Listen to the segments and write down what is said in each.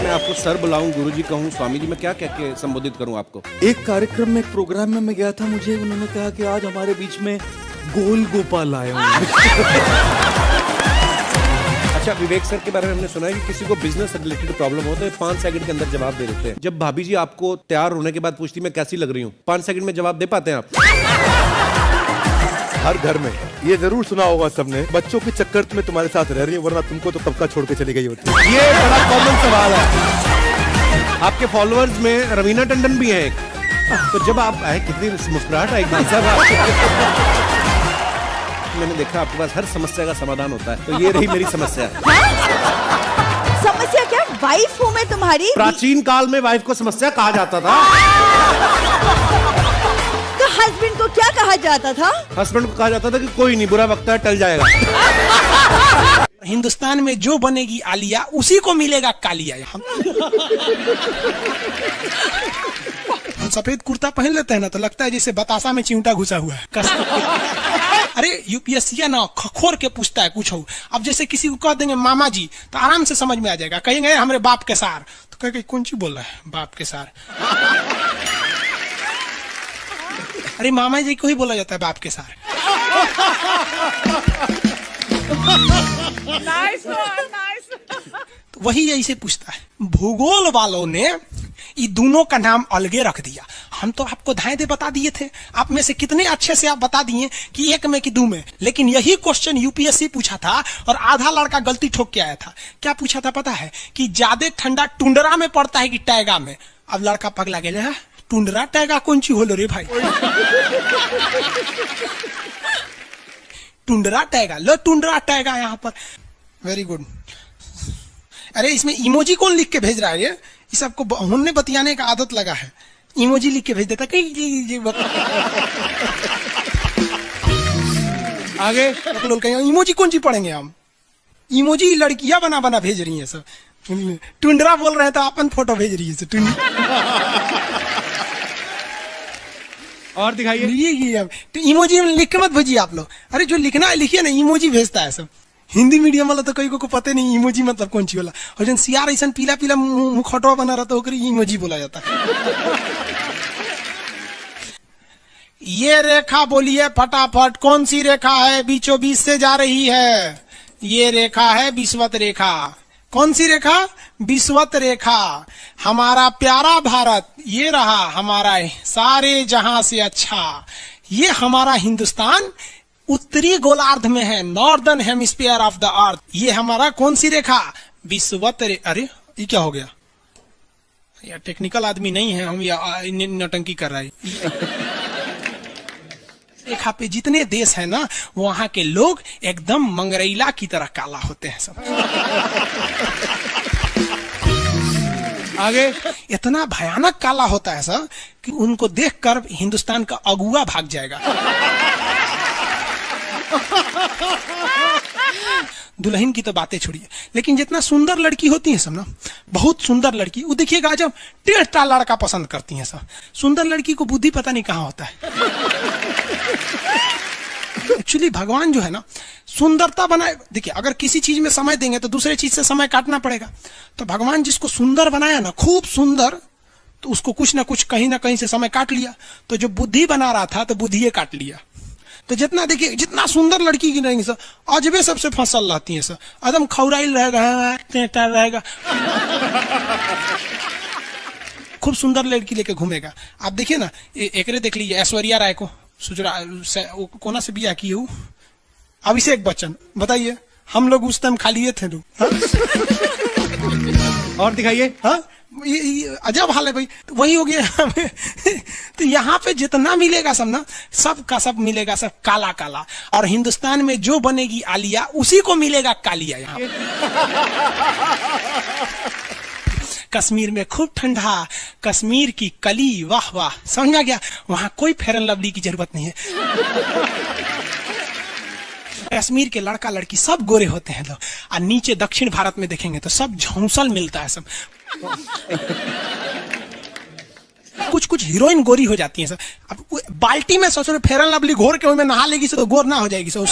मैं आपको सर बुलाऊं, गुरुजी कहूं, स्वामी जी, मैं क्या कह के संबोधित करूं आपको? एक कार्यक्रम में, एक प्रोग्राम में मैं गया था, मुझे उन्होंने कहा कि आज हमारे बीच में गोल गोपाल आए होंगे। अच्छा, विवेक सर के बारे में हमने सुना है कि किसी को बिजनेस से रिलेटेड प्रॉब्लम हो तो 5 सेकंड के अंदर जवाब दे देते हैं। जब भाभी जी आपको तैयार होने के बाद पूछती मैं कैसी लग रही हूँ, 5 सेकंड में जवाब दे पाते हैं आप? हर घर में ये जरूर सुना होगा सबने, बच्चों के चक्कर में तुम्हारे साथ रह रही है, वरना तुमको तो तबका छोड़ के चली गई होती है। ये बड़ा कॉमन सवाल है। आपके फॉलोअर्स में रवीना टंडन भी है एक, तो जब आप आए कितनी मुस्कुराहट आएगी साहब। मैंने देखा आपके पास हर समस्या का समाधान होता है, तो ये रही मेरी समस्या। समस्या क्या? वाइफ हूँ मैं तुम्हारी। प्राचीन काल में वाइफ को समस्या कहा जाता था। तो हस्बैंड को क्या कहा जाता था? हस्बैंड को कहा जाता था कि कोई नहीं, बुरा वक्त है, टल जाएगा। हिंदुस्तान में जो बनेगी आलिया उसी को मिलेगा कालिया। हम सफेद कुर्ता पहन लेते हैं ना तो लगता है जैसे बतासा में चिमटा घुसा हुआ है। अरे यूपीएससी ना खखोर के पूछता है कुछ हो। अब जैसे किसी को कह देंगे मामा जी तो आराम से समझ में आ जाएगा। कहेंगे हमारे बाप के सार, तो कहेंगे कौन सी बोल रहा है बाप के सार? अरे मामा जी को ही बोला जाता है बाप के सार। तो वही ऐसे पूछता है। भूगोल वालों ने ये दोनों का नाम अलगे रख दिया। हम तो आपको धाए दे बता दिए थे, आप में से कितने अच्छे से आप बता दिए कि एक में कि दो में। लेकिन यही क्वेश्चन यूपीएससी पूछा था और आधा लड़का गलती ठोक के आया था। क्या पूछा था पता है? कि ज्यादा ठंडा टुंडरा में पड़ता है कि टैगा में। अब लड़का पगला गया, टुंडरा टैगा कौन सी होलो रे भाई? टुंडरा टैगा, लो टुंडरा टैगा यहाँ पर। Very good. अरे इसमें इमोजी कौन लिख के भेज रहा है? ये सबको हमने बतियाने का आदत लगा है, इमोजी लिख के भेज देता कहीं। आगे लोग कहेंगे इमोजी कौन सी पढ़ेंगे हम? इमोजी लड़कियां बना बना भेज रही है सब। टुंडरा बोल रहे हैं तो अपन फोटो भेज रही है। और दिखाइए। ये इमोजी लिख के मत भेजिए आप लोग। अरे जो लिखना है लिखिए ना, इमोजी भेजता है सब। हिंदी मीडियम वाला तो कई को पता नहीं इमोजी मतलब कौन सी वाला। और जन सियार ऐसा पीला पीला मुखटवा बना रहा तो इमोजी बोला जाता है। ये रेखा बोलिए फटाफट, कौन सी रेखा है बीचों बीच से जा रही है? ये रेखा है विषुवत रेखा। कौन सी रेखा? विषुवत रेखा। हमारा प्यारा भारत ये रहा हमारा सारे जहां से अच्छा। ये हमारा हिंदुस्तान उत्तरी गोलार्ध में है, northern hemisphere of the earth. ये हमारा कौन सी रेखा? विषुवत रेखा। अरे ये क्या हो गया यार? टेक्निकल आदमी नहीं है हम, या नौटंकी कर रहा है। रेखा पे जितने देश है ना वहां के लोग एकदम मंगरैला की तरह काला होते हैं सब। आगे इतना भयानक काला होता है सब कि उनको देखकर हिंदुस्तान का अगुआ भाग जाएगा। दुल्हन की तो बातें छोड़िए, लेकिन जितना सुंदर लड़की होती है सब ना, बहुत सुंदर लड़की, वो देखिएगा जब टेढ़ा लड़का पसंद करती है सब। सुंदर लड़की को बुद्धि पता नहीं कहाँ होता है। एक्चुअली भगवान जो है ना सुंदरता बनाए। देखिए अगर किसी चीज में समय देंगे तो दूसरे चीज से समय काटना पड़ेगा। तो भगवान जिसको सुंदर बनाया ना, खूब सुंदर, तो उसको कुछ ना कुछ कहीं ना कहीं से समय काट लिया। तो जो बुद्धि बना रहा था तो बुद्धि काट लिया। तो जितना देखिए जितना सुंदर लड़की की रहेंगी सर, अजबे सबसे फसल रहती है सर, एकदम खौराइल रहेगा। खूब सुंदर लड़की लेके घूमेगा। आप देखिए ना, एक देख लीजिए ऐश्वर्या राय को, कोना से बिया की हूँ, अभिषेक बच्चन। बताइए हम लोग उस टाइम खा लिए थे लोग। और दिखाइए। हाँ अजब हाल है भाई। तो वही हो गया। तो यहाँ पे जितना मिलेगा सब ना, सब का सब मिलेगा सब काला काला। और हिंदुस्तान में जो बनेगी आलिया उसी को मिलेगा कालिया। यहाँ कश्मीर में खूब ठंडा, कश्मीर की कली, वाह वाह, समझा गया। वहां कोई फेयर एंड लवली की जरूरत नहीं है। कश्मीर के लड़का लड़की सब गोरे होते हैं लोग। और नीचे दक्षिण भारत में देखेंगे तो सब झौंसल मिलता है सब। कुछ कुछ हीरोइन गोरी हो जाती हैं सर। अब बाल्टी में सोचो फेयर एंड लवली घोर के में नहा लेगी तो गोर ना हो जाएगी सर।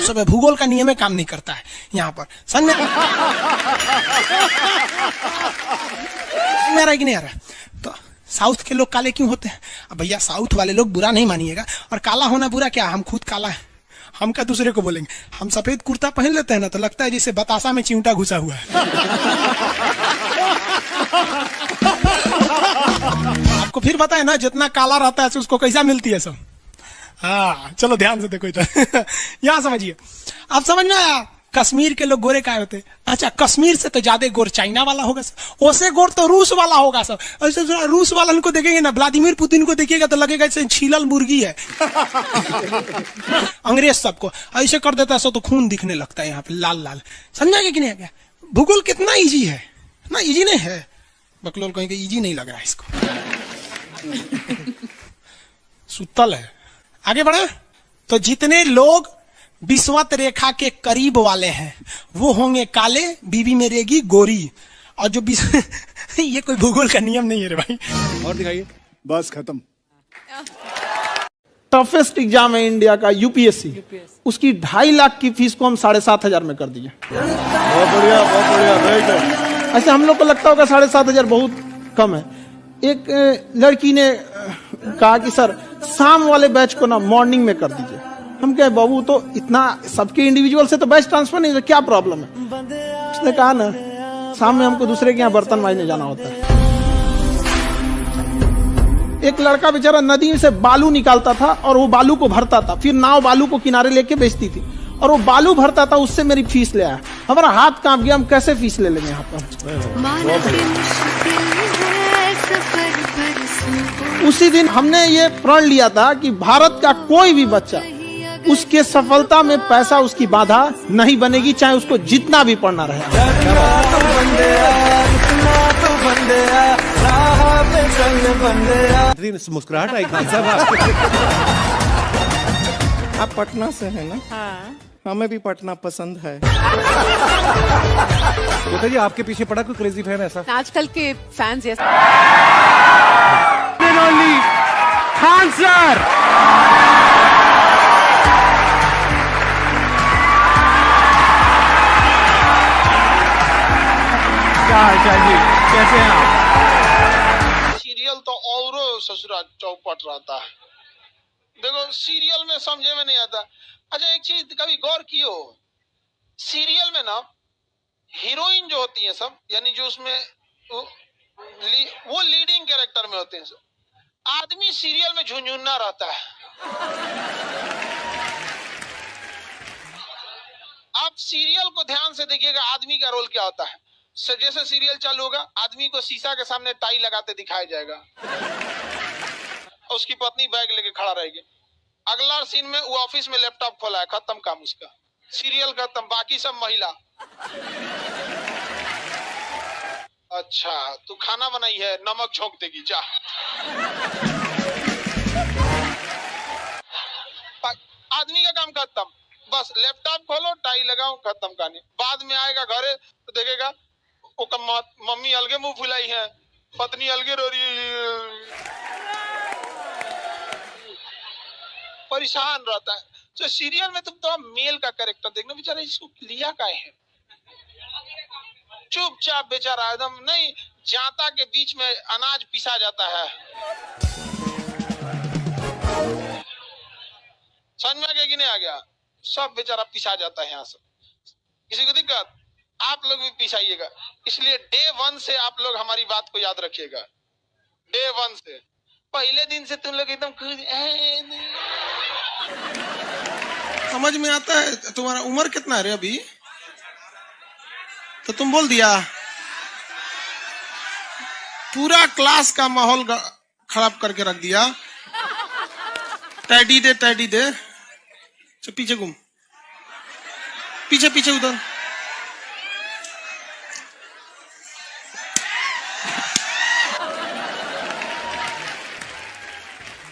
सब भूगोल का नियम काम नहीं करता है यहाँ पर। समझ में आ रहा है कि नहीं आ रहा? तो साउथ के लोग काले क्यों होते हैं? अब भैया साउथ वाले लोग बुरा नहीं मानिएगा, और काला होना बुरा क्या? हम खुद काला है, हम क्या दूसरे को बोलेंगे? हम सफेद कुर्ता पहन लेते हैं ना तो लगता है जैसे बतासा में चिमटा घुसा हुआ है। आपको फिर बताए ना, जितना काला रहता है उसको कैसा मिलती है सब। हाँ चलो ध्यान से देखो इधर। यहाँ समझिए, आप समझ में आया? कश्मीर के लोग गोरे काय होते? अच्छा, कश्मीर से तो ज्यादा गोर चाइना वाला होगा सर, ओसे गोर तो रूस वाला होगा सर। ऐसे रूस वाला को देखेंगे ना, व्लादिमीर पुतिन को देखिएगा तो लगेगा जैसे छीलल मुर्गी है। अंग्रेज सबको ऐसे कर देता है सो तो खून दिखने लगता है यहाँ पे लाल लाल। समझा कि नहीं? क्या भूगोल कितना इजी है ना? इजी नहीं है, बकलोल कहेंगे इजी नहीं लग रहा है इसको। सुतल है। आगे बढ़े तो जितने लोग विषुवत रेखा के करीब वाले हैं वो होंगे काले, बीवी में रहेगी गोरी। और जो ये कोई भूगोल का नियम नहीं है रे भाई। और दिखाइए। बस खत्म। टफेस्ट एग्जाम है इंडिया का, यूपीएससी। उसकी 2.5 लाख की फीस को हम 7,500 में कर दिए। बहुत बढ़िया, बहुत बढ़िया, वेरी गुड। ऐसे हम लोग को लगता होगा 7,500 बहुत कम है। एक लड़की ने कहा कि सर शाम वाले बैच को ना मॉर्निंग में कर दीजिए। हम कहे बाबू तो इतना सबके इंडिविजुअल से तो बैच ट्रांसफर नहीं, क्या प्रॉब्लम है? उसने कहा ना शाम में हमको दूसरे के यहाँ बर्तन मांजने जाना होता है। एक लड़का बेचारा नदी से बालू निकालता था और वो बालू को भरता था, फिर नाव बालू को किनारे लेके बेचती थी, और वो बालू भरता था, उससे मेरी फीस ले आया। हमारा हाथ कांप गया, हम कैसे फीस ले लेंगे यहाँ पर? उसी दिन हमने ये प्रण लिया था कि भारत का कोई भी बच्चा उसके सफलता में पैसा उसकी बाधा नहीं बनेगी, चाहे उसको जितना भी पढ़ना रहे। मुस्कुराहट आई खान साहब। आप पटना से है ना? हाँ। हमें भी पटना पसंद है। बताइए, आपके पीछे पड़ा कोई क्रेजी फैन ऐसा? आजकल के फैंस ये खान सर। क्या हाल चाल जी, कैसे हैं आप? सीरियल तो और ससुरा चौपट रहता है। देखो सीरियल में समझे में नहीं आता। अच्छा एक चीज कभी गौर कियो, सीरियल में ना हीरोइन जो होती है सब, यानी जो उसमें वो लीडिंग कैरेक्टर में होते हैं सब। आदमी सीरियल में झुंझुन्ना रहता है। आप सीरियल को ध्यान से देखिएगा, आदमी का रोल क्या होता है। जैसे सीरियल चालू होगा, आदमी को शीशा के सामने टाई लगाते दिखाया जाएगा, उसकी पत्नी बैग लेके खड़ा रहेगी। अगला सीन में वो ऑफिस में लैपटॉप खोला है, खत्म काम उसका, सीरियल खत्म, बाकी सब महिला। अच्छा तू खाना बनाई है, नमक झोंक देगी जा। आदमी का काम खत्म, बस लैपटॉप खोलो, टाई लगाओ, खत्म कहानी। बाद में आएगा घरे तो देखेगा मम्मी अलगे मुंह फुलाई है, पत्नी अलगे रो रही है, परेशान रहता है। तो सीरियल में तुम तो मेल का कैरेक्टर देखना, बेचारा इसको लिया क्या है, चुपचाप बेचारा एकदम नहीं, जाता के बीच में अनाज पिसा जाता है। समझ में आ गया कि नहीं आ गया? सब बेचारा पिसा जाता है यहाँ से। किसी को दिक्कत? आप लोग भी पिसाइएगा। इसलिए डे 1 से आप लोग हमारी बात को याद रखिएगा। डे 1 से पहले दिन से तुम लोग एकदम समझ में आता है। तुम्हारा उम्र कितना है रे अभी? तो तुम बोल दिया, पूरा क्लास का माहौल खराब करके रख दिया। टैडी दे, टैडी दे, पीछे घूम, पीछे पीछे उधर।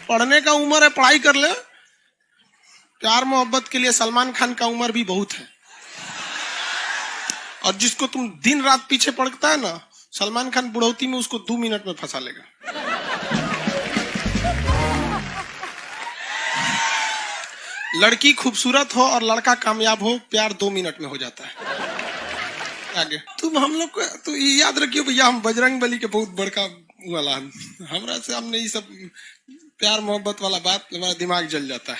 पढ़ने का उम्र है, पढ़ाई कर ले। प्यार मोहब्बत के लिए सलमान खान का उम्र भी बहुत है, और जिसको तुम दिन रात पीछे पड़ता है ना, सलमान खान बुढ़ौती में उसको 2 मिनट में फंसा लेगा। लड़की खूबसूरत हो और लड़का कामयाब हो, प्यार 2 मिनट में हो जाता है। आगे तुम हम लोग को तो ये याद रखियो भैया, हम बजरंग बली के बहुत बड़का वाला, हमरा से हमने ये सब प्यार मोहब्बत वाला बात, हमारा दिमाग जल जाता है।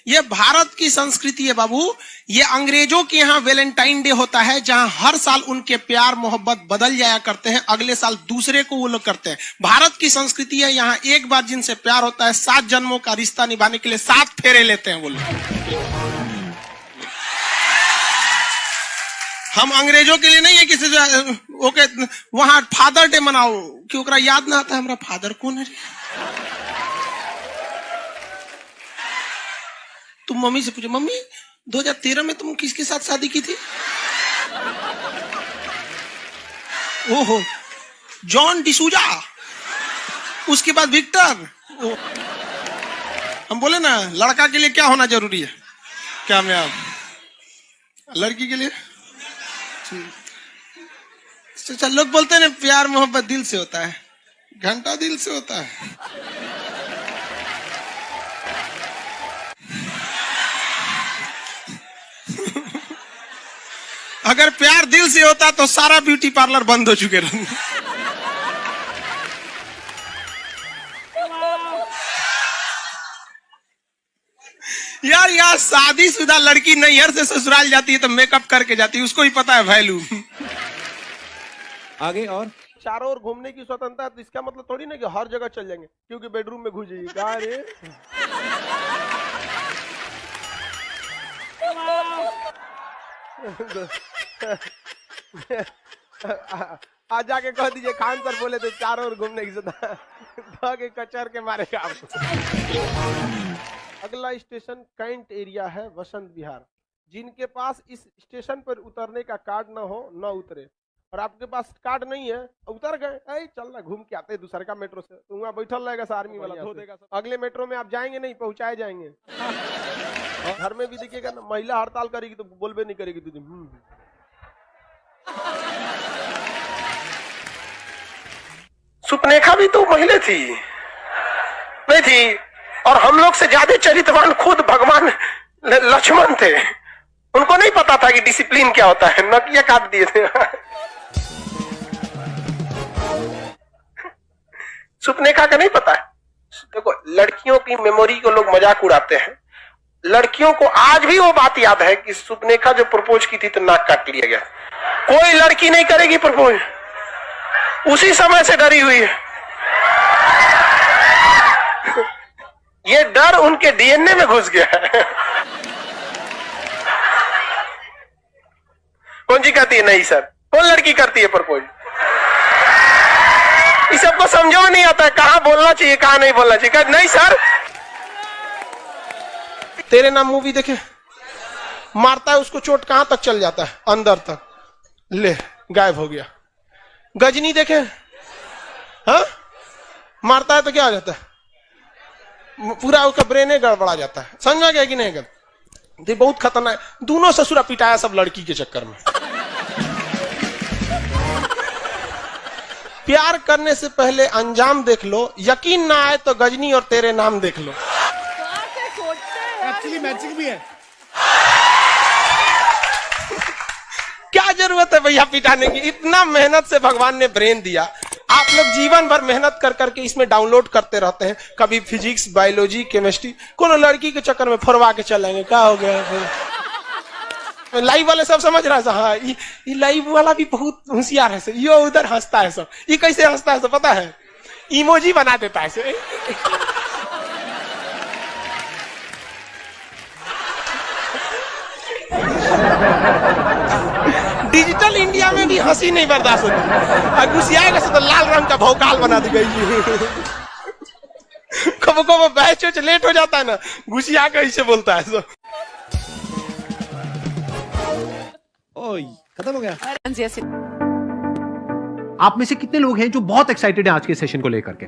ये भारत की संस्कृति है बाबू। ये अंग्रेजों के यहाँ वैलेंटाइन डे होता है, जहां हर साल उनके प्यार मोहब्बत बदल जाया करते हैं, अगले साल दूसरे को वो लोग करते हैं। भारत की संस्कृति है, यहाँ एक बार जिनसे प्यार होता है 7 जन्मों का रिश्ता निभाने के लिए 7 फेरे लेते हैं वो लोग। हम अंग्रेजों के लिए नहीं है किसी ओके वहां फादर डे मनाओ, क्योंकि याद ना आता है हमारा फादर कौन है। तुम मम्मी से पूछो, मम्मी 2013 में तुम किसके साथ शादी की थी? ओहो, जॉन डिसूजा, उसके बाद विक्टर। हम बोले ना लड़का के लिए क्या होना जरूरी है, क्या मैं लड़की के लिए चल लोग बोलते हैं ना प्यार मोहब्बत दिल से होता है, घंटा दिल से होता है। अगर प्यार दिल से होता तो सारा ब्यूटी पार्लर बंद हो चुके रहते। यार यहाँ शादीशुदा लड़की नैहर से ससुराल जाती है तो मेकअप करके जाती है, उसको ही पता है वैल्यू। आगे और चारों ओर घूमने की स्वतंत्रता है, तो इसका मतलब थोड़ी ना कि हर जगह चल जाएंगे, क्योंकि बेडरूम में घुस जाइए। कहा रे आज जाके कह दीजिए खान सर बोले थे चारों ओर घूमने की स्वतंत्रता, के कचर के मारेगा आपको। अगला स्टेशन कैंट एरिया है, वसंत विहार। जिनके पास इस स्टेशन पर उतरने का कार्ड ना हो न उतरे, और आपके पास कार्ड नहीं है उतर गए, चल ना घूम के आते हैं दूसरे का मेट्रो से, तो वहाँ बैठल रहेगा आर्मी वाला धो देगा। अगले मेट्रो में आप जाएंगे नहीं, पहुंचाए जाएंगे। घर में भी देखिएगा ना, महिला हड़ताल करेगी तो बोलबे नहीं करेगी तुझे। सुपनेखा भी तो महिला थी, नहीं थी? और हम लोग से ज्यादा चरित्रवान खुद भगवान लक्ष्मण थे, उनको नहीं पता था कि डिसिप्लिन क्या होता है, नकिया काट दिए थे। सुपनेखा का नहीं पता है। देखो लड़कियों की मेमोरी को लोग मजाक उड़ाते हैं, लड़कियों को आज भी वो बात याद है कि सुपनेखा जो प्रपोज की थी तो नाक काट लिया गया। कोई लड़की नहीं करेगी प्रपोज, उसी समय से डरी हुई है। ये डर उनके डीएनए में घुस गया है। कौन जी कहती है नहीं सर, कौन लड़की करती है प्रपोज? इस सबको समझो नहीं आता है, कहां बोलना चाहिए कहां नहीं बोलना चाहिए। नहीं सर, तेरे नाम मूवी देखे, मारता है उसको चोट कहां तक चल जाता है, अंदर तक, ले गायब हो गया। गजनी देखे, हाँ मारता है तो क्या हो जाता है, पूरा उसका ब्रेन गड़बड़ा जाता है। समझ में गया कि नहीं? गल बहुत खतरनाक, दोनों ससुरा पिटाया सब लड़की के चक्कर में। प्यार करने से पहले अंजाम देख लो, यकीन ना आए तो गजनी और तेरे नाम देख लो। एक्चुअली मैचिंग भी है। क्या जरूरत है भैया पिटाने की, इतना मेहनत से भगवान ने ब्रेन दिया। आप लोग जीवन भर मेहनत कर करके इसमें डाउनलोड करते रहते हैं, कभी फिजिक्स, बायोलॉजी, केमिस्ट्री, कोनो लड़की के चक्कर में फरवा के चलेंगे, क्या हो गया फिर? लाइव वाले सब समझ रहा है, हाँ ये लाइव वाला भी बहुत होशियार है, ये उधर हंसता है सब। ये कैसे हंसता है सब पता है? इमोजी बना देता है। डिजिटल इंडिया में भी हंसी नहीं बर्दाश्त होती, गुस्सियाएगा तो लाल रंग का भौकाल बना दी गई। कब कब बैच लेट हो जाता है ना, गुस्सिया कैसे बोलता है सब। ओए खत्म हो गया। आप में से कितने लोग हैं जो बहुत एक्साइटेड हैं आज के सेशन को लेकर के?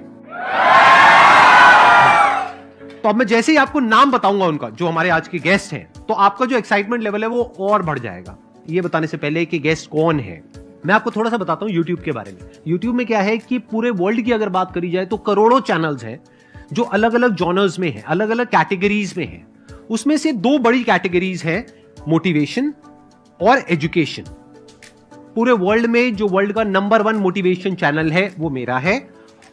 तो अब मैं जैसे ही आपको नाम बताऊंगा उनका, जो हमारे आज के गेस्ट हैं, तो आपका जो एक्साइटमेंट लेवल है वो और बढ़ जाएगा। ये बताने से पहले कि गेस्ट कौन है, मैं आपको थोड़ा सा बताता हूं YouTube के बारे में। YouTube में क्या है कि पूरे वर्ल्ड की अगर बात करी जाए तो करोड़ों चैनल्स हैं जो अलग अलग जॉनर्स में है, अलग अलग कैटेगरीज में है। उसमें से 2 बड़ी कैटेगरीज है, मोटिवेशन और एजुकेशन। पूरे वर्ल्ड में जो वर्ल्ड का नंबर 1 मोटिवेशन चैनल है वो मेरा है,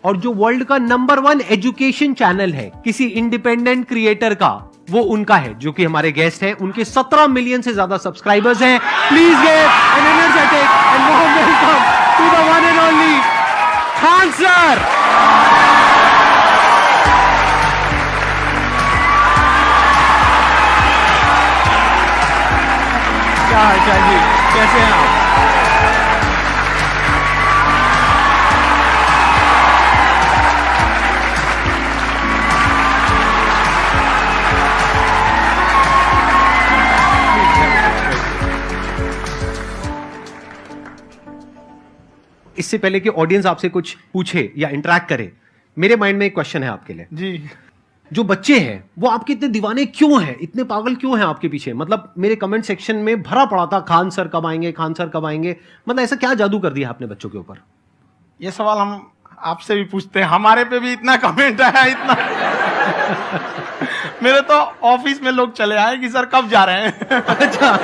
और जो वर्ल्ड का नंबर 1 एजुकेशन चैनल है किसी इंडिपेंडेंट क्रिएटर का, वो उनका है, जो कि हमारे गेस्ट हैं। उनके 17 मिलियन से ज्यादा सब्सक्राइबर्स हैं। Please give an energetic and warm welcome to the one and only Khan sir. क्या हाल चाल जी, कैसे हैं आप? इससे पहले कि ऑडियंस आपसे कुछ पूछे या इंटरेक्ट करे, मेरे माइंड में एक क्वेश्चन है आपके लिए जी। जो बच्चे हैं वो आपके इतने दीवाने क्यों हैं, इतने पागल क्यों हैं आपके पीछे? मतलब मेरे कमेंट सेक्शन में भरा पड़ा था, खान सर कब आएंगे, खान सर कब आएंगे। मतलब ऐसा क्या जादू कर दिया आपने बच्चों के ऊपर? ये सवाल हम आपसे भी पूछते हैं, हमारे पे भी इतना कमेंट आया, इतना मेरे तो ऑफिस में लोग चले आए कि सर कब जा रहे हैं। अच्छा।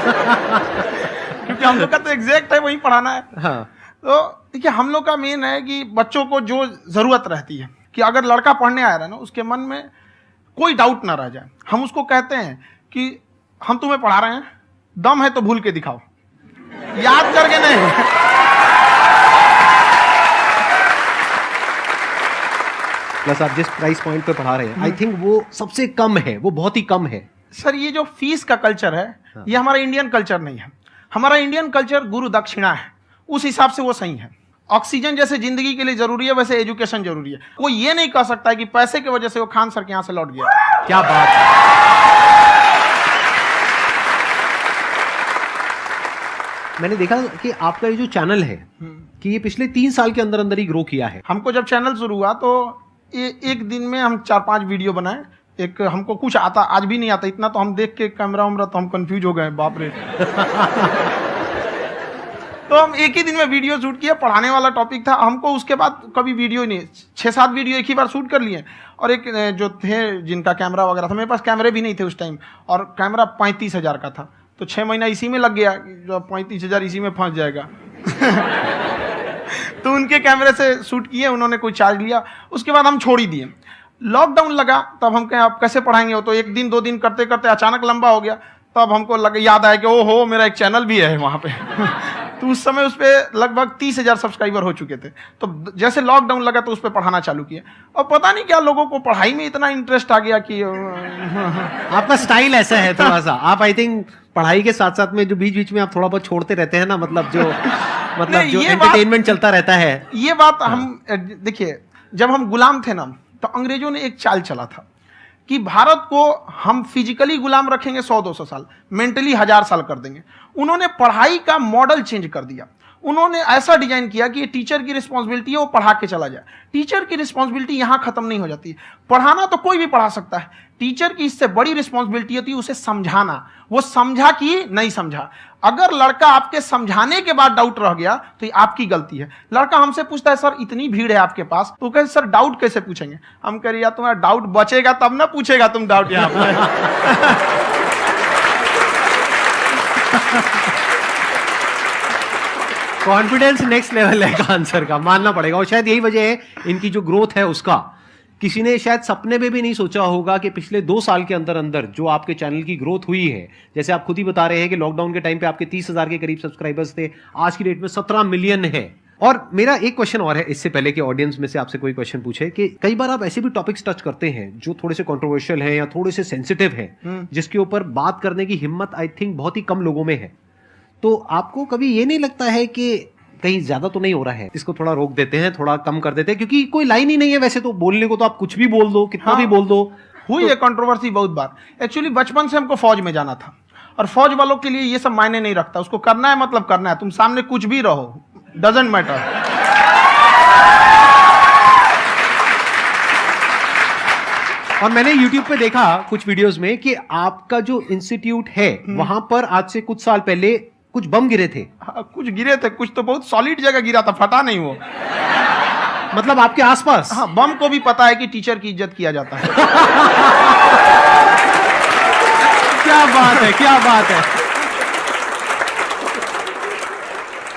क्योंकि हम लोग का तो एग्जैक्ट है, वही पढ़ाना है। हाँ। तो देखिए, हम लोग का मेन है कि बच्चों को जो जरूरत रहती है, कि अगर लड़का पढ़ने आ रहा है ना, उसके मन में कोई डाउट ना रह जाए। हम उसको कहते हैं कि हम तुम्हें पढ़ा रहे हैं, दम है तो भूल के दिखाओ, याद करके नहीं। प्लस आप जिस प्राइस पॉइंट पे पढ़ा रहे हैं, आई थिंक वो सबसे कम है, वो बहुत ही कम है। सर, ये जो फीस का कल्चर है, ये हमारा इंडियन कल्चर नहीं है। हमारा इंडियन कल्चर गुरु दक्षिणा है, उस हिसाब से वो सही है। ऑक्सीजन जैसे जिंदगी के लिए जरूरी है, वैसे एजुकेशन जरूरी है। कोई ये नहीं कह सकता है कि पैसे की वजह से वो खान सर के यहां से लौट गया। क्या बात है। मैंने देखा कि आपका ये जो चैनल है कि ये पिछले 3 साल के अंदर अंदर ही ग्रो किया है। हमको जब चैनल शुरू हुआ तो एक दिन में हम 4-5 वीडियो बनाए। एक हमको कुछ आता, आज भी नहीं आता इतना, तो हम देख के कैमरा उमरा तो हम कंफ्यूज हो गए, बाप रे। तो हम एक ही दिन में वीडियो शूट किया, पढ़ाने वाला टॉपिक था हमको। उसके बाद कभी वीडियो नहीं, 6-7 वीडियो एक ही बार शूट कर लिए। और एक जो थे जिनका कैमरा वगैरह था, मेरे पास कैमरे भी नहीं थे उस टाइम, और कैमरा 35,000 का था, तो 6 महीना इसी में लग गया, जो 35,000 इसी में फंस जाएगा। तो उनके कैमरे से शूट किए, उन्होंने कोई चार्ज लिया, उसके बाद हम छोड़ ही दिए। लॉकडाउन लगा, तब हम कहें आप कैसे पढ़ाएंगे, वो तो 1 दिन 2 दिन करते करते अचानक लंबा हो गया। तब हमको याद आया कि ओहो, मेरा एक चैनल भी है वहाँ पे। तो उस समय उस पर लगभग 30,000 सब्सक्राइबर हो चुके थे। तो जैसे लॉकडाउन लगा तो उस पर पढ़ाना चालू किया, और पता नहीं क्या लोगों को पढ़ाई में इतना इंटरेस्ट आ गया कि आपका स्टाइल ऐसा है थोड़ा सा। आप आई थिंक पढ़ाई के साथ साथ में जो बीच बीच में आप थोड़ा बहुत छोड़ते रहते हैं ना, मतलब जो एंटरटेनमेंट चलता रहता है। ये बात हम देखिए, जब हम गुलाम थे ना, तो अंग्रेजों ने एक चाल चला था कि भारत को हम फिजिकली गुलाम रखेंगे 100-200 साल, मेंटली 1000 साल कर देंगे। उन्होंने पढ़ाई का मॉडल चेंज कर दिया। उन्होंने ऐसा डिजाइन किया कि ये टीचर की रिस्पॉन्सिबिलिटी है, वो पढ़ा के चला जाए। टीचर की रिस्पॉन्सिबिलिटी यहां खत्म नहीं हो जाती है। पढ़ाना तो कोई भी पढ़ा सकता है, टीचर की इससे बड़ी रिस्पॉन्सिबिलिटी होती है उसे समझाना। वो समझा कि नहीं समझा। अगर लड़का आपके समझाने के बाद डाउट रह गया तो ये आपकी गलती है। लड़का हमसे पूछता है, सर इतनी भीड़ है आपके पास, तो कहते सर डाउट कैसे पूछेंगे? हम कह रहे यार तुम्हारा डाउट बचेगा तब ना पूछेगा तुम डाउट यहाँ पे। कॉन्फिडेंस नेक्स्ट लेवल है खान सर का, मानना पड़ेगा। और शायद यही वजह है इनकी जो ग्रोथ है उसका। किसी ने शायद सपने में भी नहीं सोचा होगा कि पिछले 2 साल के अंदर अंदर जो आपके चैनल की ग्रोथ हुई है, जैसे आप खुद ही बता रहे हैं कि लॉकडाउन के टाइम पे आपके 30,000 के करीब सब्सक्राइबर्स थे, आज की डेट में 17 मिलियन है। और मेरा एक क्वेश्चन और है, इससे पहले कि ऑडियंस में से आपसे कोई क्वेश्चन पूछे, कि कई बार आप ऐसे भी टॉपिक्स टच करते हैं जो थोड़े से कंट्रोवर्शियल हैं या थोड़े से सेंसिटिव हैं, जिसके ऊपर बात करने की हिम्मत आई थिंक बहुत ही कम लोगों में है। तो आपको कभी ये नहीं लगता है कि कहीं ज्यादा तो नहीं हो रहा है, इसको थोड़ा रोक देते हैं, थोड़ा कम कर देते हैं? क्योंकि कोई लाइन ही नहीं है वैसे तो बोलने को, तो आप कुछ भी बोल दो, कितना भी बोल दो। हुई है कंट्रोवर्सी बहुत बार। एक्चुअली बचपन से हमको फौज में जाना था, और फौज वालों के लिए ये सब मायने नहीं रखता। उसको करना है मतलब करना है, तुम सामने कुछ भी रहो, डजंट मैटर। और मैंने YouTube पे देखा कुछ वीडियोस में कि आपका जो इंस्टीट्यूट है वहां पर आज से कुछ साल पहले कुछ बम गिरे थे। कुछ गिरे थे, कुछ तो बहुत सॉलिड जगह गिरा था, फटा नहीं वो। मतलब आपके आसपास? हाँ, बम को भी पता है कि टीचर की इज्जत किया जाता है। क्या बात है, क्या बात है।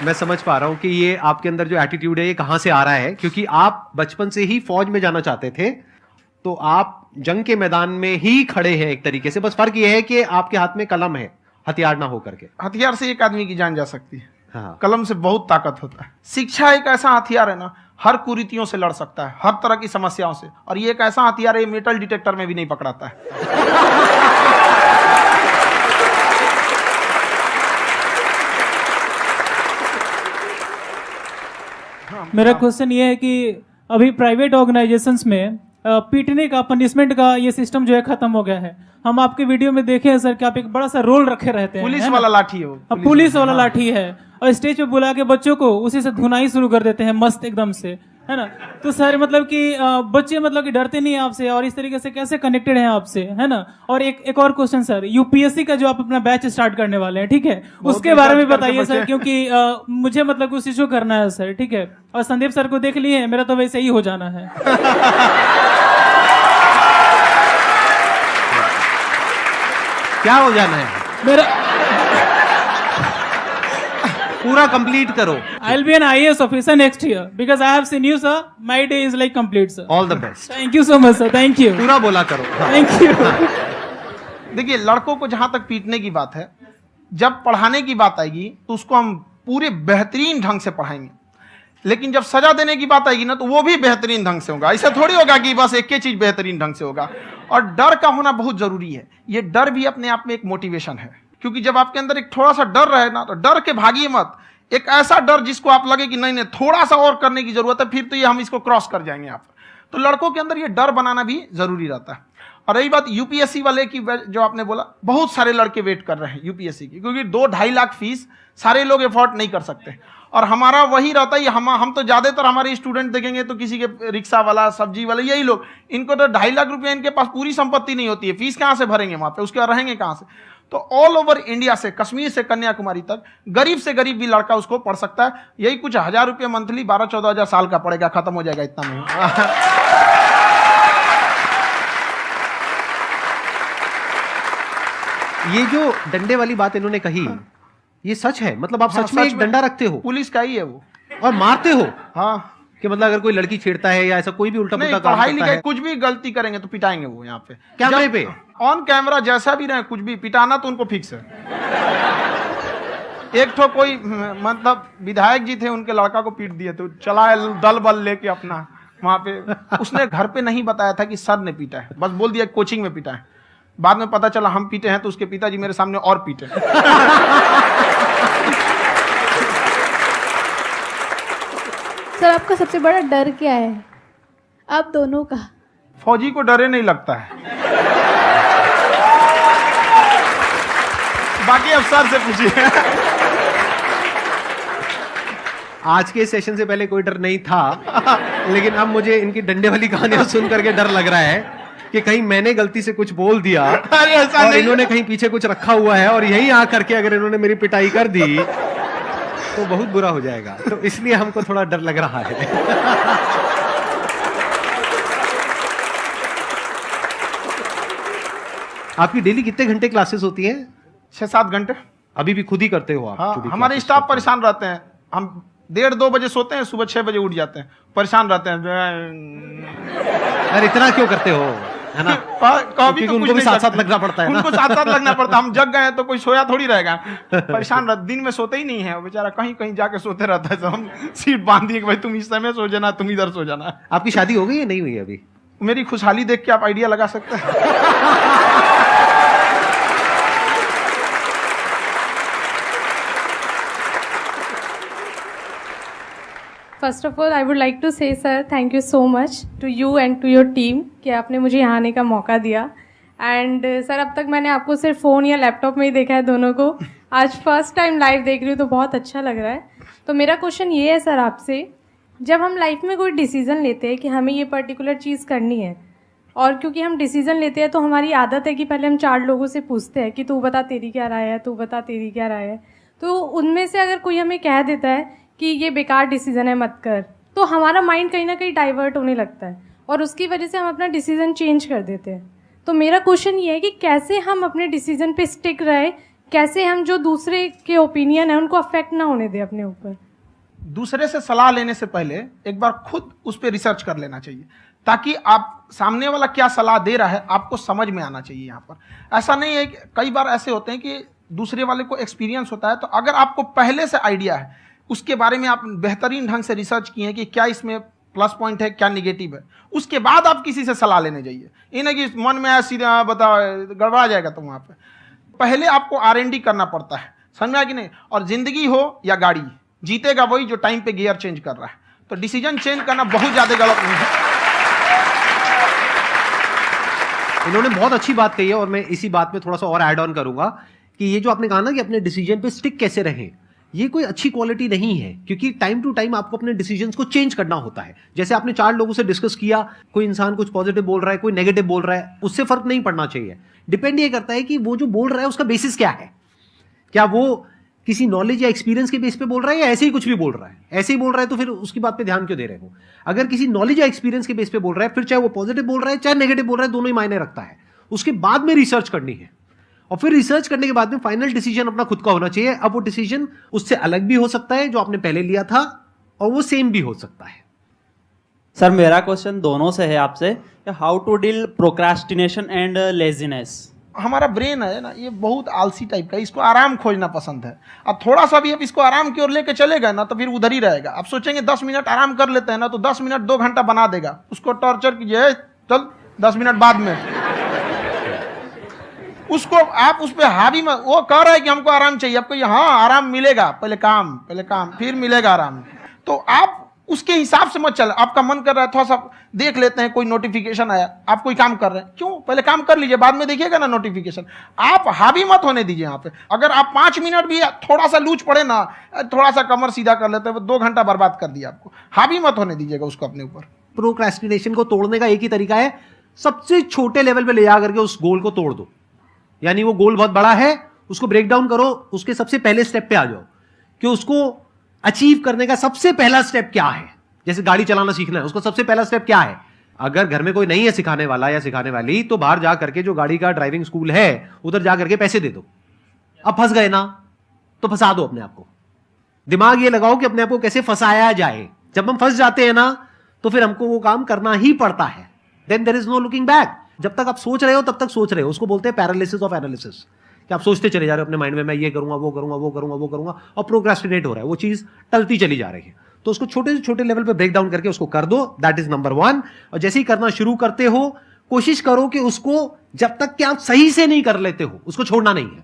मैं समझ पा रहा हूं कि ये आपके अंदर जो एटीट्यूड है ये कहां से आ रहा है, क्योंकि आप बचपन से ही फौज में जाना चाहते थे, तो आप जंग के मैदान में ही खड़े हैं एक तरीके से। बस फर्क ये है कि आपके हाथ में कलम है, हथियार ना हो करके। हथियार से एक आदमी की जान जा सकती है, हाँ। कलम से बहुत ताकत होता है। शिक्षा एक ऐसा हथियार है ना, हर कुरीतियों से लड़ सकता है, हर तरह की समस्याओं से। और ये एक ऐसा हथियार है, मेटल डिटेक्टर में भी नहीं पकड़ाता है। मेरा क्वेश्चन ये है कि अभी प्राइवेट ऑर्गेनाइजेशंस में पीटने का, पनिशमेंट का ये सिस्टम जो है खत्म हो गया है। हम आपके वीडियो में देखे हैं सर कि आप एक बड़ा सा रोल रखे रहते हैं, पुलिस वाला लाठी है वो, पुलिस वाला लाठी है, और स्टेज पे बुला के बच्चों को उसी से धुनाई शुरू कर देते हैं मस्त एकदम से, है ना। तो सर मतलब कि बच्चे मतलब कि डरते नहीं है आपसे, और इस तरीके से कैसे कनेक्टेड हैं आपसे, है ना। और एक और क्वेश्चन सर, यूपीएससी का जो आप अपना बैच स्टार्ट करने वाले हैं, ठीक है, उसके बारे में बताइए सर, क्योंकि मुझे मतलब उस चीज को करना है सर, ठीक है। और संदीप सर को देख लिए, मेरा तो वैसे ही हो जाना है। क्या हो जाना है? मेरा पूरा कंप्लीट करो। I'll be an IAS officer next year because I have seen you, sir. My day is like complete, sir. All the best. Thank you so much, sir. Thank you. पूरा बोला करो। Thank you. देखिए, लड़कों को जहां तक पीटने की बात है, जब पढ़ाने की बात आएगी तो उसको हम पूरे बेहतरीन ढंग से पढ़ाएंगे। लेकिन जब सजा देने की बात आएगी ना, तो वो भी बेहतरीन ढंग से होगा। ऐसा थोड़ी होगा कि बस एक ही चीज बेहतरीन ढंग से होगा। और डर का होना बहुत जरूरी है। ये डर भी अपने आप में एक मोटिवेशन है, क्योंकि जब आपके अंदर एक थोड़ा सा डर रहे ना, तो डर के भागिए मत। एक ऐसा डर जिसको आप लगे कि नहीं नहीं थोड़ा सा और करने की जरूरत है, फिर तो ये हम इसको क्रॉस कर जाएंगे आप। तो लड़कों के अंदर ये डर बनाना भी जरूरी रहता है। और रही बात यूपीएससी वाले की, जो आपने बोला, बहुत सारे लड़के वेट कर रहे हैं यूपीएससी की, क्योंकि 2-2.5 लाख फीस सारे लोग एफोर्ड नहीं कर सकते। और हमारा वही रहता है, हम तो ज्यादातर हमारे स्टूडेंट देखेंगे तो किसी के रिक्शा वाला, सब्जी वाला, यही लोग, इनको तो 2.5 लाख रुपया इनके पास पूरी संपत्ति नहीं होती है, फीस कहाँ से भरेंगे वहां पे, उसके बाद रहेंगे कहाँ से। तो ऑल ओवर इंडिया से, कश्मीर से कन्याकुमारी तक, गरीब से गरीब भी लड़का उसको पढ़ सकता है। यही कुछ 1000 रुपये मंथली, 12-14 हजार साल का पड़ेगा, खत्म हो जाएगा इतना में। ये जो डंडे वाली बात इन्होंने कही, ये सच है? मतलब आप सच में एक डंडा रखते हो? पुलिस का ही है वो। और मारते हो? हाँ। कि मतलब अगर कोई लड़की छेड़ता है या ऐसा कोई भी उल्टा पुल्टा काम पढ़ाई करता लिखाई है, कुछ भी गलती करेंगे तो पिटाएंगे वो। यहाँ पे कैमरे पे ऑन कैमरा जैसा भी रहे, कुछ भी पिटाना तो उनको फिक्स है। एक तो कोई मतलब विधायक जी थे, उनके लड़का को पीट दिए, तो चला दल बल लेके अपना वहां पे। उसने घर पे नहीं बताया था कि सर ने पीटा है, बस बोल दिया कोचिंग में पीटा है। बाद में पता चला हम पीटे हैं, तो उसके पिताजी मेरे सामने और पीटे। सर आपका सबसे बड़ा डर क्या है आप दोनों का? फौजी को डरे नहीं लगता है। बाकी अफसर से पूछिए। आज के सेशन से पहले कोई डर नहीं था, लेकिन अब मुझे इनकी डंडे वाली कहानियां सुन करके डर लग रहा है कि कहीं मैंने गलती से कुछ बोल दिया और इन्होंने कहीं पीछे कुछ रखा हुआ है, और यही आ करके अगर इन्होंने मेरी पिटाई कर दी तो बहुत बुरा हो जाएगा। तो इसलिए हमको थोड़ा डर लग रहा है। आपकी डेली कितने घंटे क्लासेस होती हैं? 6-7 घंटे। अभी भी खुद ही करते हो आप? हाँ, हमारे स्टाफ परेशान रहते हैं। हम 1:30-2 बजे सोते हैं, सुबह 6 बजे उठ जाते हैं, परेशान रहते हैं। अरे इतना क्यों करते हो, है ना? कभी तो उनको भी साथ-साथ लगना पड़ता है ना? उनको साथ-साथ लगना पड़ता है। हम जग गए हैं तो कोई सोया थोड़ी रहेगा, परेशान रहते। दिन में सोते ही नहीं है बेचारा, कहीं कहीं जाके सोते रहता है। तो हम सीट बांध दिए कि भाई तुम इस समय सो जाना, तुम इधर सो जाना। आपकी शादी हो गई या नहीं हुई अभी? मेरी खुशहाली देख के आप आइडिया लगा सकते हैं। First of all I would like to say sir thank you so much to you and to your team कि आपने मुझे यहाँ आने का मौका दिया। एंड सर अब तक मैंने आपको सिर्फ फ़ोन या लैपटॉप में ही देखा है दोनों को, आज फर्स्ट टाइम लाइव देख रही हूँ तो बहुत अच्छा लग रहा है। तो मेरा क्वेश्चन ये है सर आपसे, जब हम लाइफ में कोई डिसीज़न लेते हैं कि हमें ये पर्टिकुलर चीज़ करनी है, और क्योंकि हम डिसीज़न लेते हैं तो हमारी आदत है कि पहले हम 4 लोगों से पूछते हैं कि तू बता तेरी क्या राय है, तू बता तेरी क्या राय है। तो उनमें से अगर कोई हमें कह देता है कि ये बेकार डिसीज़न है मत कर, तो हमारा माइंड कहीं ना कहीं डाइवर्ट होने लगता है और उसकी वजह से हम अपना डिसीजन चेंज कर देते हैं। तो मेरा क्वेश्चन ये है कि कैसे हम अपने डिसीजन पे स्टिक रहे, कैसे हम जो दूसरे के ओपिनियन है उनको अफेक्ट ना होने दें अपने ऊपर। दूसरे से सलाह लेने से पहले एक बार खुद उस पर रिसर्च कर लेना चाहिए, ताकि आप सामने वाला क्या सलाह दे रहा है आपको समझ में आना चाहिए। यहाँ पर ऐसा नहीं है कि कई बार ऐसे होते हैं कि दूसरे वाले को एक्सपीरियंस होता है, तो अगर आपको पहले से आइडिया है, उसके बारे में आप बेहतरीन ढंग से रिसर्च किए हैं कि क्या इसमें प्लस पॉइंट है, क्या निगेटिव है, उसके बाद आप किसी से सलाह लेने जाइए। ये नहीं कि मन में आया सीधा बताओ, गड़बड़ा जाएगा। तो वहाँ पे पहले आपको R&D करना पड़ता है, समझ में आया कि नहीं। और जिंदगी हो या गाड़ी, जीतेगा वही जो टाइम पे गियर चेंज कर रहा है। तो डिसीजन चेंज करना बहुत ज्यादा गलत नहीं है। इन्होंने बहुत अच्छी बात कही है और मैं इसी बात में थोड़ा सा और ऐड ऑन करूंगा कि ये जो आपने कहा ना कि अपने डिसीजन पे स्टिक कैसे रहें, ये कोई अच्छी क्वालिटी नहीं है, क्योंकि टाइम टू टाइम आपको अपने डिसीजंस को चेंज करना होता है। जैसे आपने 4 लोगों से डिस्कस किया, कोई इंसान कुछ पॉजिटिव बोल रहा है, कोई नेगेटिव बोल रहा है, उससे फर्क नहीं पड़ना चाहिए। डिपेंड ये करता है कि वो जो बोल रहा है उसका बेसिस क्या है। क्या वो किसी नॉलेज या एक्सपीरियंस के बेस पे बोल रहा है या ऐसे ही कुछ भी बोल रहा है? ऐसे ही बोल रहा है तो फिर उसकी बात पे ध्यान क्यों दे रहे हो? अगर किसी नॉलेज या एक्सपीरियंस के बेस पे बोल रहा है, फिर चाहे वो पॉजिटिव बोल रहा है चाहे नेगेटिव बोल रहा है, दोनों ही मायने रखता है। उसके बाद में रिसर्च करनी है और फिर रिसर्च करने के बाद में फाइनल डिसीजन अपना खुद का होना चाहिए। अब वो डिसीजन उससे अलग भी हो सकता है जो आपने पहले लिया था, और वो सेम भी हो सकता है। सर मेरा क्वेश्चन दोनों से है आपसे, how to deal procrastination and laziness. हमारा ब्रेन है ना, ये बहुत आलसी टाइप का, इसको आराम खोजना पसंद है। अब थोड़ा सा भी अब इसको आराम की ओर लेके चलेगा ना तो फिर उधर ही रहेगा। आप सोचेंगे 10 मिनट आराम कर लेते हैं ना, तो 10 मिनट 2 घंटा बना देगा। उसको टॉर्चर कीजिए, चल 10 मिनट बाद में उसको आप उस पर हावी में, वो कह रहा है कि हमको आराम चाहिए, आपको हाँ आराम मिलेगा, पहले काम फिर मिलेगा आराम। तो आप उसके हिसाब से मत चल। आपका मन कर रहा है थोड़ा सा देख लेते हैं, कोई नोटिफिकेशन आया, आप कोई काम कर रहे हैं, क्यों पहले काम कर लीजिए, बाद में देखिएगा ना नोटिफिकेशन। आप हावी मत होने दीजिए यहाँ पे। अगर आप 5 मिनट भी थोड़ा सा लूज पड़े ना, थोड़ा सा कमर सीधा कर लेते हैं, 2 घंटा बर्बाद कर दिया आपको। हावी मत होने दीजिएगा उसको अपने ऊपर। प्रोक्रेस्टिनेशन को तोड़ने का एक ही तरीका है, सबसे छोटे लेवल पे ले जा करके उस गोल को तोड़ दो। यानी वो गोल बहुत बड़ा है, उसको ब्रेक डाउन करो, उसके सबसे पहले स्टेप पे आ जाओ कि उसको अचीव करने का सबसे पहला स्टेप क्या है। जैसे गाड़ी चलाना सीखना है, उसका सबसे पहला स्टेप क्या है। अगर घर में कोई नहीं है सिखाने वाला या सिखाने वाली, तो बाहर जा करके जो गाड़ी का ड्राइविंग स्कूल है उधर जा करके पैसे दे दो। अब फंस गए ना तो फंसा दो अपने आप को। दिमाग ये लगाओ कि अपने आप को कैसे फंसाया जाए। जब हम फंस जाते हैं ना तो फिर हमको वो काम करना ही पड़ता है। Then there is no looking back. जब तक आप सोच रहे हो तब तक सोच रहे हो, उसको बोलते हैं पैरालिसिस ऑफ एनालिसिस, कि आप सोचते चले जा रहे हो अपने माइंड में, मैं ये करूंगा वो करूंगा वो करूंगा वो करूंगा, और प्रोक्रेस्टिनेट हो रहा है, वो चीज टलती चली जा रही है। तो उसको छोटे से छोटे लेवल पे ब्रेक डाउन करके उसको कर दो, दैट इज नंबर 1। और जैसे ही करना शुरू करते हो, कोशिश करो कि उसको जब तक कि आप सही से नहीं कर लेते हो उसको छोड़ना नहीं है,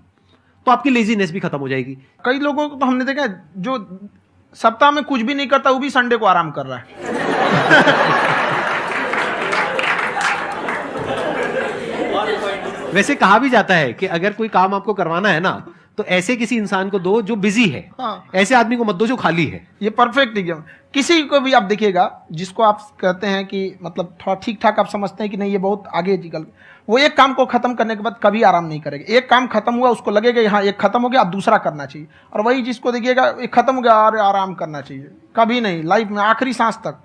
तो आपकी लेजीनेस भी खत्म हो जाएगी। कई लोगों को तो हमने देखा जो सप्ताह में कुछ भी नहीं करता, वो भी संडे को आराम कर रहा है। वैसे कहा भी जाता है कि अगर कोई काम आपको करवाना है ना तो ऐसे किसी इंसान को दो जो बिजी है। हाँ। ऐसे आदमी को मत दो जो खाली है। ये परफेक्ट एग्जाम। किसी को भी आप देखिएगा जिसको आप कहते हैं कि मतलब थोड़ा ठीक ठाक आप समझते हैं कि नहीं ये बहुत आगे निकल, वो एक काम को खत्म करने के बाद कभी आराम नहीं करेगा। एक काम खत्म हुआ उसको लगेगा हाँ एक खत्म हो गया, अब दूसरा करना चाहिए। और वही जिसको देखिएगा एक खत्म हो गया और आराम करना चाहिए, कभी नहीं, लाइफ में आखिरी सांस तक।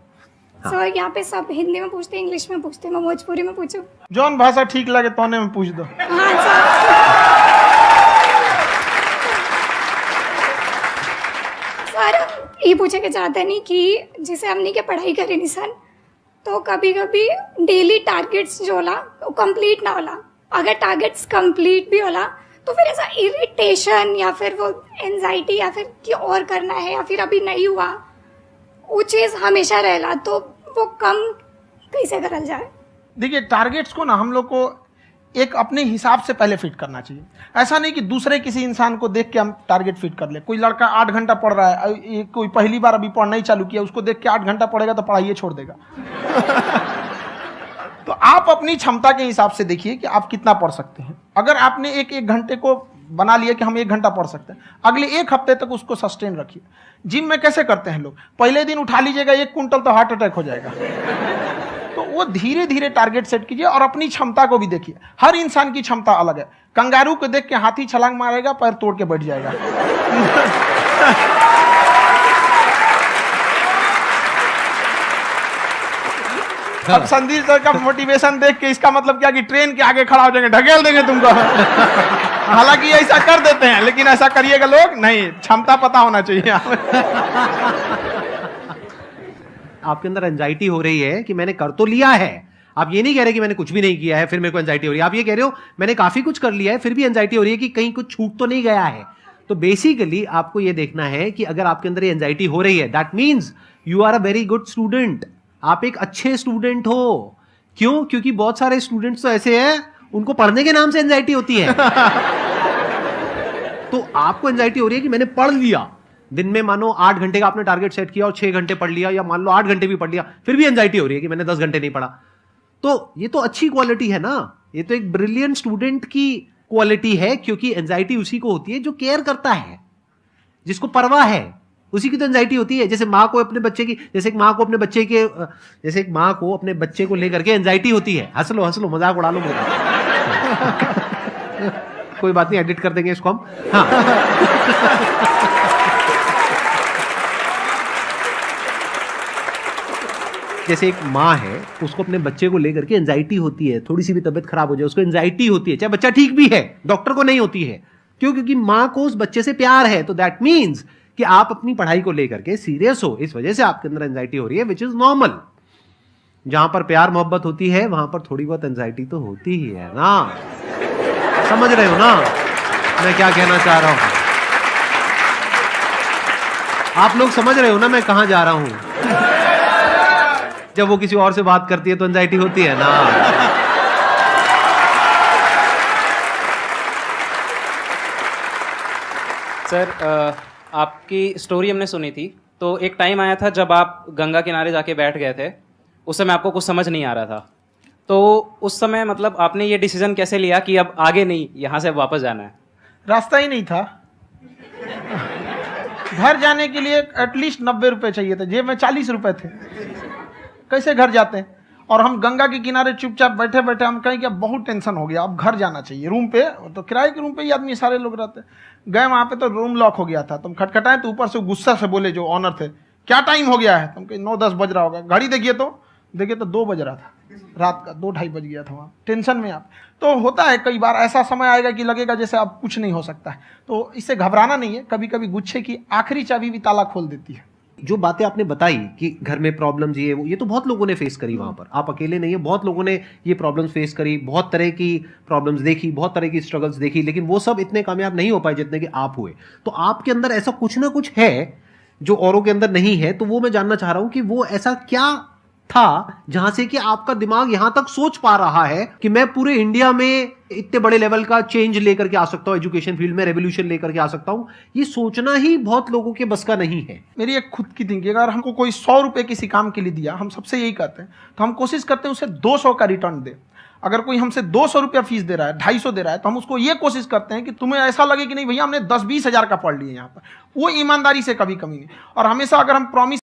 सर यहाँ पे सब हिंदी में पूछते हैं, इंग्लिश में पूछते हैं, मैं भोजपुरी में पूछूं? जौन भाषा ठीक लगे तोने में पूछ दो। हाँ सर। सर ये पूछे के चाहते नहीं कि जैसे हमने के पढ़ाई करी नहीं सर, तो कभी कभी डेली टारगेट्स जो होला वो कंप्लीट ना होला। अगर टारगेट्स कंप्लीट भी होला तो फिर ऐसा इरिटेशन या फिर वो एंजाइटी या फिर कि और करना है या फिर अभी नहीं हुआ, वो चीज हमेशा रहेला, तो वो कम कैसे करल जाए? देखिए टारगेट्स को ना हम लोग को एक अपने हिसाब से पहले फिट करना चाहिए। ऐसा नहीं कि दूसरे किसी इंसान को देख के हम टारगेट फिट कर ले। कोई लड़का 8 घंटा पढ़ रहा है, कोई पहली बार अभी पढ़ना ही चालू किया, उसको देख के 8 घंटा पढ़ेगा तो पढ़ाई छोड़ देगा। तो आप अपनी क्षमता के हिसाब से देखिए कि आप कितना पढ़ सकते हैं। अगर आपने एक घंटे को बना लिया कि हम 1 घंटा पढ़ सकते हैं, अगले 1 हफ्ते तक उसको सस्टेन रखिए। जिम में कैसे करते हैं लोग, पहले दिन उठा लीजिएगा 1 क्विंटल तो हार्ट अटैक हो जाएगा। तो वो धीरे धीरे टारगेट सेट कीजिए और अपनी क्षमता को भी देखिए। हर इंसान की क्षमता अलग है। कंगारू को देख के हाथी छलांग मारेगा, पैर तोड़ के बैठ जाएगा। अब संदीप सर का मोटिवेशन देख के इसका मतलब क्या कि ट्रेन के आगे खड़ा हो जाएंगे, ढकेल देंगे तुमको। हालांकि ऐसा कर देते हैं, लेकिन ऐसा करिएगा लोग नहीं, क्षमता पता होना चाहिए। आपके अंदर एंजाइटी हो रही है कि मैंने कर तो लिया है, आप ये नहीं कह रहे कि मैंने कुछ भी नहीं किया है फिर मेरे को एंजाइटी हो रही है, आप ये कह रहे हो मैंने काफी कुछ कर लिया है फिर भी एंजाइटी हो रही है कि कहीं कुछ छूट तो नहीं गया है। तो बेसिकली आपको ये देखना है कि अगर आपके अंदर ये एंजाइटी हो रही है, that means you are a very good student, आप एक अच्छे स्टूडेंट हो। क्यों? क्योंकि बहुत सारे स्टूडेंट्स तो ऐसे हैं उनको पढ़ने के नाम से एंजाइटी होती है। तो आपको एंजाइटी हो रही है कि मैंने पढ़ लिया, दिन में मानो 8 घंटे का आपने टारगेट सेट किया और 6 घंटे पढ़ लिया, या मान लो 8 घंटे भी पढ़ लिया, फिर भी एंजाइटी हो रही है कि मैंने 10 घंटे नहीं पढ़ा। तो ये तो अच्छी क्वालिटी है ना, ये तो एक ब्रिलियंट स्टूडेंट की क्वालिटी है, क्योंकि एंजाइटी उसी को होती है जो केयर करता है, जिसको परवाह है, उसी की तो एंजाइटी होती है। जैसे माँ को अपने बच्चे की, जैसे एक माँ को अपने बच्चे को लेकर के एंजाइटी होती है। हंस लो मजाक उड़ा लो मेरा। कोई बात नहीं, एडिट कर देंगे इसको हम। हाँ। जैसे एक माँ है, उसको अपने बच्चे को लेकर के एंजाइटी होती है, थोड़ी सी भी तबीयत खराब हो जाए उसको एंजाइटी होती है, चाहे बच्चा ठीक भी है, डॉक्टर को नहीं होती है। क्यों? क्योंकि माँ को उस बच्चे से प्यार है। तो दैट मीन्स कि आप अपनी पढ़ाई को लेकर के सीरियस हो, इस वजह से आपके अंदर एंजाइटी हो रही है, विच इज नॉर्मल। जहां पर प्यार मोहब्बत होती है वहां पर थोड़ी बहुत एंजाइटी तो होती ही है ना। समझ रहे हो ना मैं क्या कहना चाह रहा हूं? आप लोग समझ रहे हो ना मैं कहां जा रहा हूं? जब वो किसी और से बात करती है तो एंजाइटी होती है ना। सर आपकी स्टोरी हमने सुनी थी, तो एक टाइम आया था जब आप गंगा किनारे जाके बैठ गए थे, उस समय आपको कुछ समझ नहीं आ रहा था, तो उस समय मतलब आपने ये डिसीजन कैसे लिया कि अब आगे नहीं, यहाँ से वापस जाना है? रास्ता ही नहीं था। घर जाने के लिए एटलीस्ट 90 रुपए चाहिए थे, जेब में 40 रुपए थे, कैसे घर जाते हैं? और हम गंगा के किनारे चुपचाप बैठे बैठे हम कहें कि अब बहुत टेंशन हो गया, अब घर जाना चाहिए। रूम पे तो किराए के रूम पे ही आदमी सारे लोग रहते, गए वहाँ पे तो रूम लॉक हो गया था। तुम खटखटाए तो ऊपर से गुस्सा से बोले जो ऑनर थे, क्या टाइम हो गया है? तुम कहे 9-10 बज रहा होगा। घड़ी देखिए तो 2 बज रहा था रात का, 2-2:30 बज गया था वहाँ। टेंशन में आप तो होता है, कई बार ऐसा समय आएगा कि लगेगा जैसे अब कुछ नहीं हो सकता है, तो इससे घबराना नहीं है। कभी कभी गुच्छे की आखिरी चाबी भी ताला खोल देती है। जो बातें आपने बताई कि घर में प्रॉब्लम्स ये तो बहुत लोगों ने फेस करी वहां पर, आप अकेले नहीं है, बहुत लोगों ने ये प्रॉब्लम्स फेस करी, बहुत तरह की प्रॉब्लम्स देखी, बहुत तरह की स्ट्रगल्स देखी, लेकिन वो सब इतने कामयाब नहीं हो पाए जितने कि आप हुए। तो आपके अंदर ऐसा कुछ ना कुछ है जो औरों के अंदर नहीं है, तो वो मैं जानना चाह रहा हूं कि वो ऐसा क्या था जहां से कि आपका दिमाग यहां तक सोच पा रहा है कि मैं पूरे इंडिया में इतने बड़े लेवल का चेंज लेकर के आ सकता हूं, एजुकेशन फील्ड में रेवोल्यूशन लेकर के आ सकता हूं। ये सोचना ही बहुत लोगों के बस का नहीं है। मेरी एक खुद की थिंकिंग, अगर हमको कोई 100 रुपए किसी काम के लिए दिया, हम सबसे यही कहते हैं, तो हम कोशिश करते हैं उसे 200 का रिटर्न दे। अगर कोई हमसे 200 रुपया फीस दे रहा है, 250 दे रहा है, तो हम उसको ये कोशिश करते हैं कि तुम्हें ऐसा लगे कि नहीं भैया हमने 10-20 हजार का पढ़ लिया यहाँ पर, वो ईमानदारी से कभी कमी नहीं। और हमेशा अगर हम प्रॉमिस